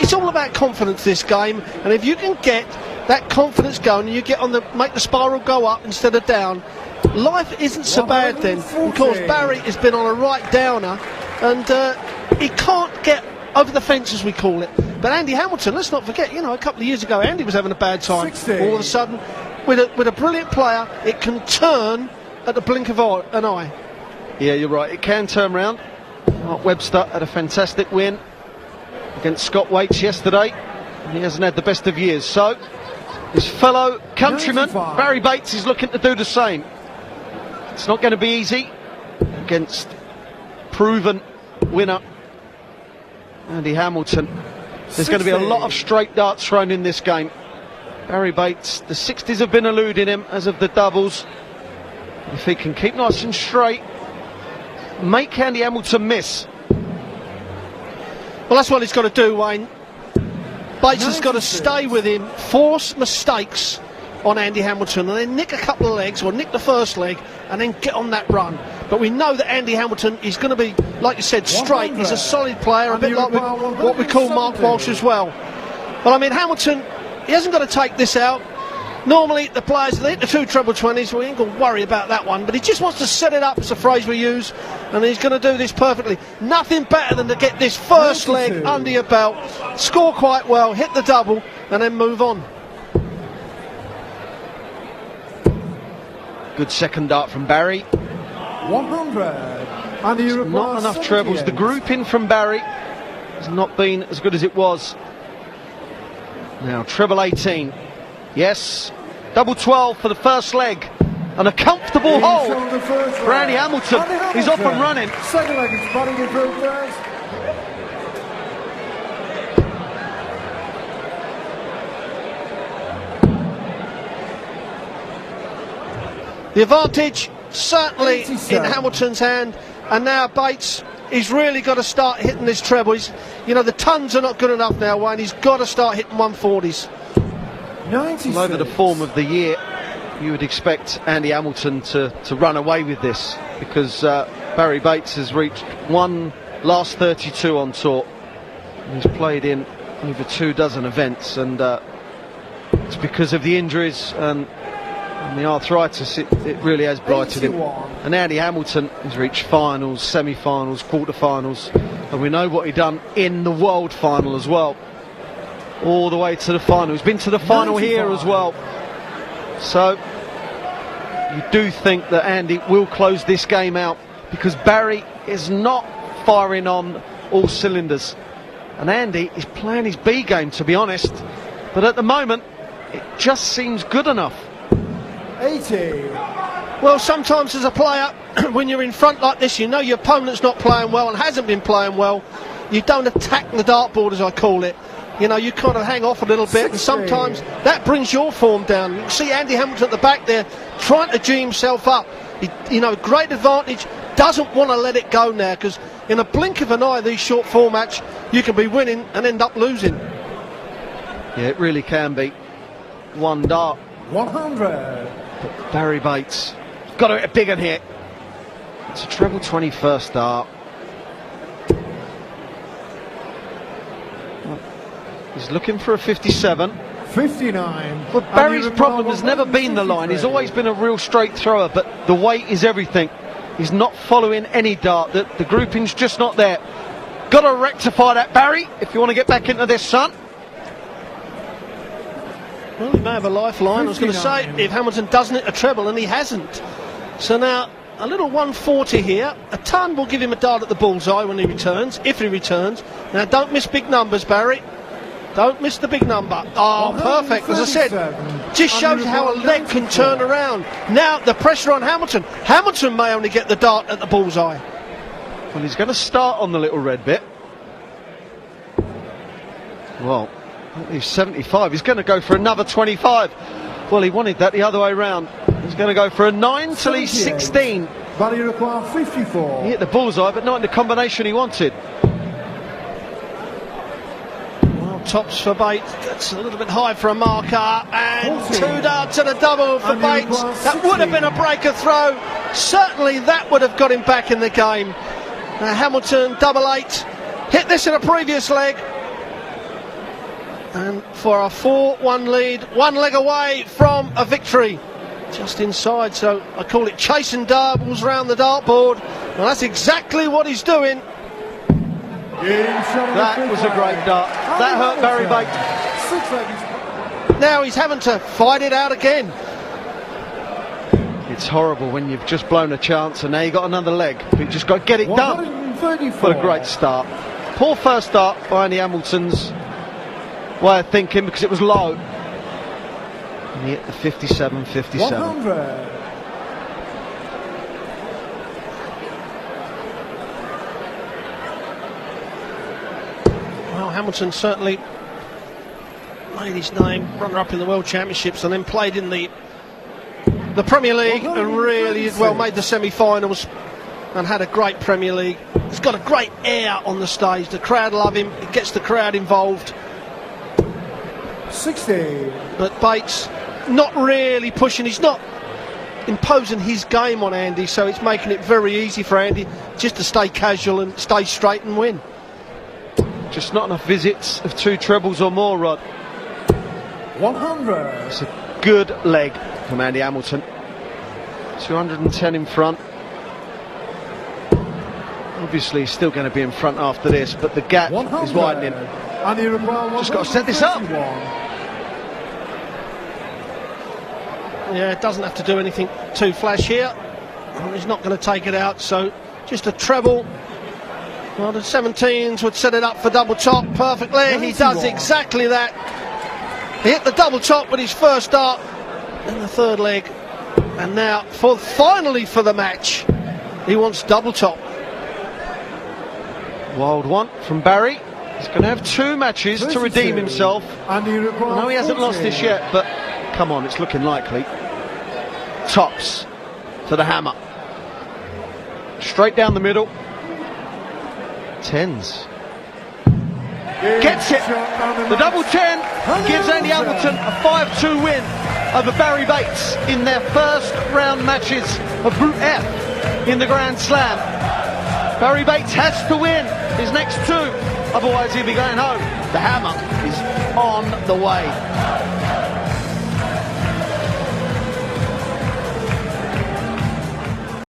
it's all about confidence, this game, and if you can get that confidence going and you get on the make the spiral go up instead of down, life isn't so bad then. Of course, Barry has been on a right downer, and he can't get over the fence, as we call it. But Andy Hamilton, let's not forget, you know, a couple of years ago Andy was having a bad time. 60. All of a sudden, with a brilliant player, it can turn at the blink of an eye. Yeah, you're right, it can turn round. Mark Webster had a fantastic win against Scott Waits yesterday. He hasn't had the best of years, so his fellow countryman 95. Barry Bates is looking to do the same. It's not going to be easy against proven winner Andy Hamilton. There's going to be a lot of straight darts thrown in this game. Barry Bates, the 60s have been eluding him, as of the doubles. If he can keep nice and straight, make Andy Hamilton miss. Well, that's what he's got to do, Wayne. Bates has got to stay with him, force mistakes on Andy Hamilton, and then nick a couple of legs, or nick the first leg, and then get on that run. But we know that Andy Hamilton is going to be, like you said, straight. He's a solid player, a bit like what we call Mark Walsh as well. But I mean, Hamilton, he hasn't got to take this out. Normally, the players, they hit the 2 treble 20s, we ain't going to worry about that one. But he just wants to set it up, it's a phrase we use, and he's going to do this perfectly. Nothing better than to get this first leg under your belt, score quite well, hit the double, and then move on. Good second dart from Barry. 100. And you Not enough trebles. The grouping from Barry has not been as good as it was. Now, treble 18. Yes, double 12 for the first leg. And a comfortable hold for Andy Hamilton. He's off and running. Second leg is running in progress. The advantage certainly 87. in Hamilton's hand, and now Bates, he's really got to start hitting this treble. You know, the tons are not good enough now, Wayne. He's got to start hitting 140s. 96. Over the form of the year, you would expect Andy Hamilton to run away with this, because Barry Bates has reached one last 32 on tour. He's played in over 24 events, and it's because of the injuries and the arthritis, it really has blighted him. And Andy Hamilton has reached finals, semi-finals, quarter-finals, and we know what he done in the world final as well. All the way to the final. He's been to the final 95. Here as well. So you do think that Andy will close this game out, because Barry is not firing on all cylinders, and Andy is playing his B game, to be honest, but at the moment it just seems good enough. 80. Well, sometimes as a player, when you're in front like this, you know your opponent's not playing well and hasn't been playing well, you don't attack the dartboard, as I call it. You know, you kind of hang off a little bit, and sometimes that brings your form down. You can see Andy Hamilton at the back there trying to G himself up. You know, great advantage, doesn't want to let it go now, because in a blink of an eye, these short formats, you can be winning and end up losing. Yeah, it really can be. One dart. 100. But Barry Bates got to hit a big one here. It's a treble 21st dart. He's looking for a 57. 59. Well, Barry's problem has never been the line. He's always been a real straight thrower, but the weight is everything. He's not following any dart. The grouping's just not there. Got to rectify that, Barry, if you want to get back into this, son. Well, he may have a lifeline. 59. I was going to say, if Hamilton doesn't hit a treble, and he hasn't. So now, a little 140 here. A ton will give him a dart at the bullseye when he returns, if he returns. Now, don't miss big numbers, Barry. Don't miss the big number. Oh, perfect. As I said, just shows how a leg can turn around. Now, the pressure on Hamilton. Hamilton may only get the dart at the bullseye. Well, he's going to start on the little red bit. Well, he's 75. He's going to go for another 25. Well, he wanted that the other way round. He's going to go for a 9 till he's 16. But he requires 54. He hit the bullseye, but not in the combination he wanted. Tops for Bates, that's a little bit high for a marker, and 2 darts and a double for Bates. That would have been a breaker throw. Certainly that would have got him back in the game. Hamilton, double 8, hit this in a previous leg. And for a 4-1 lead, one leg away from a victory. Just inside, so I call it chasing doubles round the dartboard. And that's exactly what he's doing. That was a great dart. That hurt Barry Bates. Now he's having to fight it out again. It's horrible when you've just blown a chance and now you've got another leg. But you just got to get it done. What a great start. Poor first start by Andy Hamilton's way of thinking because it was low. And he hit the 57-57. 100. Well, Hamilton certainly made his name, runner-up in the World Championships, and then played in the Premier League and really well made the semi-finals and had a great Premier League. He's got a great air on the stage. The crowd love him. It gets the crowd involved. 60. But Bates not really pushing. He's not imposing his game on Andy, so it's making it very easy for Andy just to stay casual and stay straight and win. Just not enough visits of 2 trebles or more, Rod. 100. It's a good leg from Andy Hamilton. 210 in front. Obviously he's still going to be in front after this, but the gap is widening. Just got to set this up. Yeah, it doesn't have to do anything too flash here. He's not going to take it out, so just a treble. Well, the 17s would set it up for double top perfectly. He does exactly that. He hit the double top with his first dart in the third leg. And now, finally for the match, he wants double top. Wild one from Barry. He's going to have 2 matches to redeem himself. I know he hasn't lost this yet, but come on, it's looking likely. Tops to the hammer. Straight down the middle. 10s. Gets it. The double 10 gives Andy Hamilton a 5-2 win over Barry Bates in their first round matches of Group F in the Grand Slam. Barry Bates has to win his next 2, otherwise he'll be going home. The hammer is on the way.